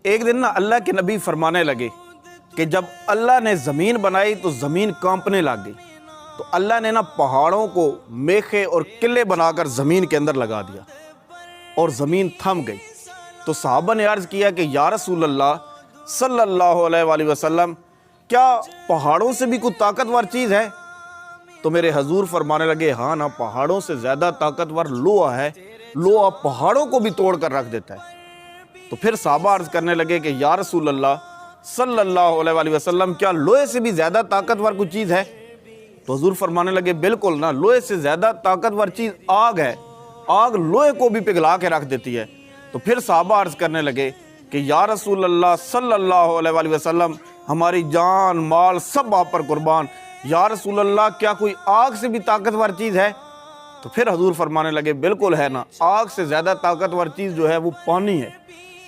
ایک دن نا اللہ کے نبی فرمانے لگے کہ جب اللہ نے زمین بنائی تو زمین کانپنے لگ گئی، تو اللہ نے نا پہاڑوں کو میخے اور قلعے بنا کر زمین کے اندر لگا دیا اور زمین تھم گئی۔ تو صحابہ نے عرض کیا کہ یا رسول اللہ صلی اللہ علیہ وآلہ وسلم، کیا پہاڑوں سے بھی کوئی طاقتور چیز ہے؟ تو میرے حضور فرمانے لگے ہاں نا، پہاڑوں سے زیادہ طاقتور لوہا ہے، لوہا پہاڑوں کو بھی توڑ کر رکھ دیتا ہے۔ تو پھر صحابہ عرض کرنے لگے کہ یا رسول اللہ صلی اللہ علیہ وآلہ وسلم، کیا لوہے سے بھی زیادہ طاقتور کوئی چیز ہے؟ تو حضور فرمانے لگے بالکل نا، لوہے سے زیادہ طاقتور چیز آگ ہے، آگ لوہے کو بھی پگھلا کے رکھ دیتی ہے۔ تو پھر صحابہ عرض کرنے لگے کہ یا رسول اللہ صلی اللہ علیہ وآلہ وسلم، ہماری جان مال سب آپ پر قربان، یا رسول اللہ کیا کوئی آگ سے بھی طاقتور چیز ہے؟ تو پھر حضور فرمانے لگے بالکل ہے نا، آگ سے زیادہ طاقتور چیز جو ہے وہ پانی ہے،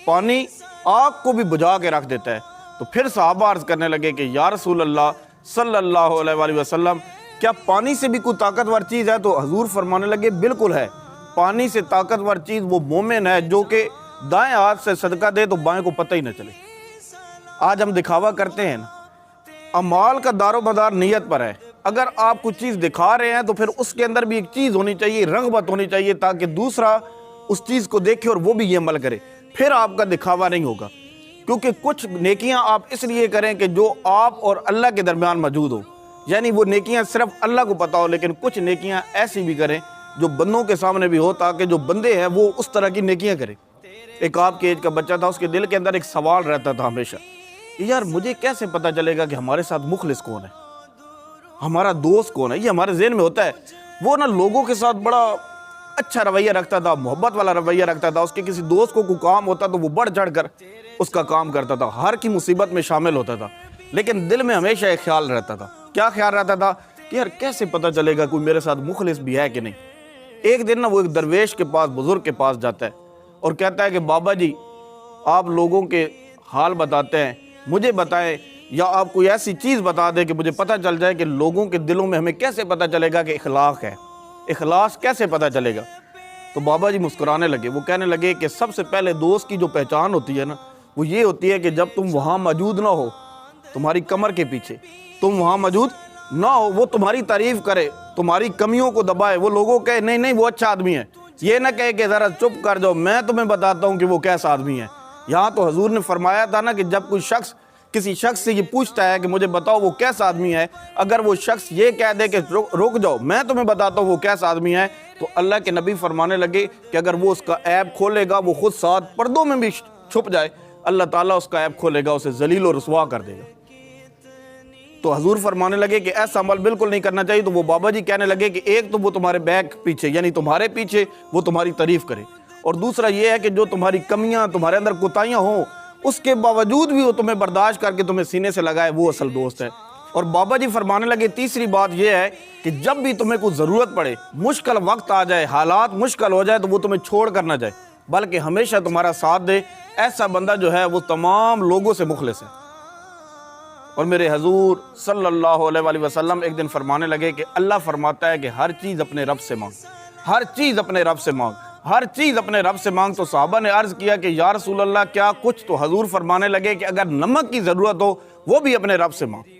پانی آگ کو بھی بجھا کے رکھ دیتا ہے۔ تو پھر صحابہ عرض کرنے لگے کہ یا رسول اللہ صلی اللہ علیہ وآلہ وسلم، کیا پانی سے بھی کوئی طاقتور چیز ہے؟ تو حضور فرمانے لگے بالکل ہے، پانی سے طاقتور چیز وہ مومن ہے جو کہ دائیں ہاتھ سے صدقہ دے تو بائیں کو پتہ ہی نہ چلے۔ آج ہم دکھاوا کرتے ہیں نا، اعمال کا دار و مدار نیت پر ہے۔ اگر آپ کچھ چیز دکھا رہے ہیں تو پھر اس کے اندر بھی ایک چیز ہونی چاہیے، رغبت ہونی چاہیے، تاکہ دوسرا اس چیز کو دیکھے اور وہ بھی یہ عمل کرے، پھر آپ کا دکھاوا نہیں ہوگا۔ کیونکہ کچھ نیکیاں آپ اس لیے کریں کہ جو آپ اور اللہ کے درمیان موجود ہو، یعنی وہ نیکیاں صرف اللہ کو پتہ ہو، لیکن کچھ نیکیاں ایسی بھی کریں جو بندوں کے سامنے بھی ہو، تاکہ جو بندے ہیں وہ اس طرح کی نیکیاں کریں۔ ایک آپ کے ایج کا بچہ تھا، اس کے دل کے اندر ایک سوال رہتا تھا ہمیشہ، یار مجھے کیسے پتہ چلے گا کہ ہمارے ساتھ مخلص کون ہے، ہمارا دوست کون ہے؟ یہ ہمارے ذہن میں ہوتا ہے۔ وہ نا لوگوں کے ساتھ بڑا اچھا رویہ رکھتا تھا، محبت والا رویہ رکھتا تھا، اس کے کسی دوست کو کوئی کام ہوتا تو وہ بڑھ چڑھ کر اس کا کام کرتا تھا، ہر کی مصیبت میں شامل ہوتا تھا، لیکن دل میں ہمیشہ ایک خیال رہتا تھا۔ کیا خیال رہتا تھا؟ کہ یار کیسے پتہ چلے گا کوئی میرے ساتھ مخلص بھی ہے کہ نہیں۔ ایک دن نا وہ ایک درویش کے پاس، بزرگ کے پاس جاتا ہے اور کہتا ہے کہ بابا جی آپ لوگوں کے حال بتاتے ہیں، مجھے بتائیں، یا آپ کوئی ایسی چیز بتا دیں کہ مجھے پتہ چل جائے کہ لوگوں کے دلوں میں ہمیں کیسے پتہ چلے گا کہ اخلاق ہے، اخلاص کیسے پتہ چلے گا۔ تو بابا جی مسکرانے لگے، وہ کہنے لگے کہ سب سے پہلے دوست کی جو پہچان ہوتی ہے نا، وہ یہ ہوتی ہے کہ جب تم وہاں موجود نہ ہو، تمہاری کمر کے پیچھے تم وہاں موجود نہ ہو، وہ تمہاری تعریف کرے، تمہاری کمیوں کو دبائے، وہ لوگوں کہے نہیں نہیں وہ اچھا آدمی ہے، یہ نہ کہے کہ ذرا چپ کر جاؤ میں تمہیں بتاتا ہوں کہ وہ کیسا آدمی ہے۔ یہاں تو حضور نے فرمایا تھا نا کہ جب کوئی شخص کسی شخص سے یہ پوچھتا ہے کہ مجھے بتاؤ وہ کیسا آدمی ہے، اگر وہ شخص یہ کہہ دے کہ رک جاؤ میں تمہیں بتاتا ہوں وہ کیسا آدمی ہے، تو اللہ کے نبی فرمانے لگے کہ اگر وہ اس کا عیب کھولے گا، وہ خود ساتھ پردوں میں بھی چھپ جائے، اللہ تعالیٰ اس کا عیب کھولے گا، اسے ذلیل و رسوا کر دے گا۔ تو حضور فرمانے لگے کہ ایسا عمل بالکل نہیں کرنا چاہیے۔ تو وہ بابا جی کہنے لگے کہ ایک تو وہ تمہارے بیک پیچھے، یعنی تمہارے پیچھے وہ تمہاری تعریف کرے، اور دوسرا یہ ہے کہ جو تمہاری کمیاں، تمہارے اندر کوتاہیاں ہوں، اس کے باوجود بھی وہ تمہیں برداشت کر کے تمہیں سینے سے لگائے، وہ اصل دوست ہے۔ اور بابا جی فرمانے لگے تیسری بات یہ ہے کہ جب بھی تمہیں کوئی ضرورت پڑے، مشکل وقت آ جائے، حالات مشکل ہو جائے، تو وہ تمہیں چھوڑ کر نہ جائے، بلکہ ہمیشہ تمہارا ساتھ دے۔ ایسا بندہ جو ہے وہ تمام لوگوں سے مخلص ہے۔ اور میرے حضور صلی اللہ علیہ وآلہ وسلم ایک دن فرمانے لگے کہ اللہ فرماتا ہے کہ ہر چیز اپنے رب سے مانگ، ہر چیز اپنے رب سے مانگ، ہر چیز اپنے رب سے مانگ۔ تو صحابہ نے عرض کیا کہ یا رسول اللہ کیا کچھ؟ تو حضور فرمانے لگے کہ اگر نمک کی ضرورت ہو وہ بھی اپنے رب سے مانگ۔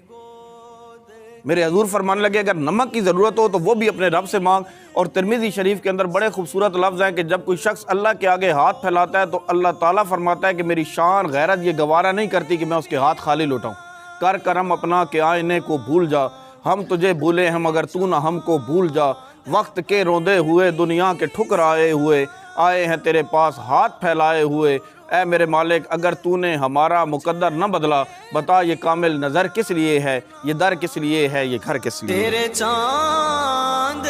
میرے حضور فرمانے لگے اگر نمک کی ضرورت ہو تو وہ بھی اپنے رب سے مانگ۔ اور ترمذی شریف کے اندر بڑے خوبصورت لفظ ہیں کہ جب کوئی شخص اللہ کے آگے ہاتھ پھیلاتا ہے تو اللہ تعالیٰ فرماتا ہے کہ میری شان غیرت یہ گوارا نہیں کرتی کہ میں اس کے ہاتھ خالی لوٹاؤں۔ کر کرم اپنا کہ آئینے کو بھول جا، ہم تجھے بھولے ہیں مگر تو نہ ہم کو بھول جا، وقت کے روندے ہوئے دنیا کے ٹھکرائے ہوئے آئے ہیں تیرے پاس ہاتھ پھیلائے ہوئے، اے میرے مالک اگر تو نے ہمارا مقدر نہ بدلا، بتا یہ کامل نظر کس لیے ہے، یہ در کس لیے ہے، یہ گھر کس لیے ہے۔ تیرے چاند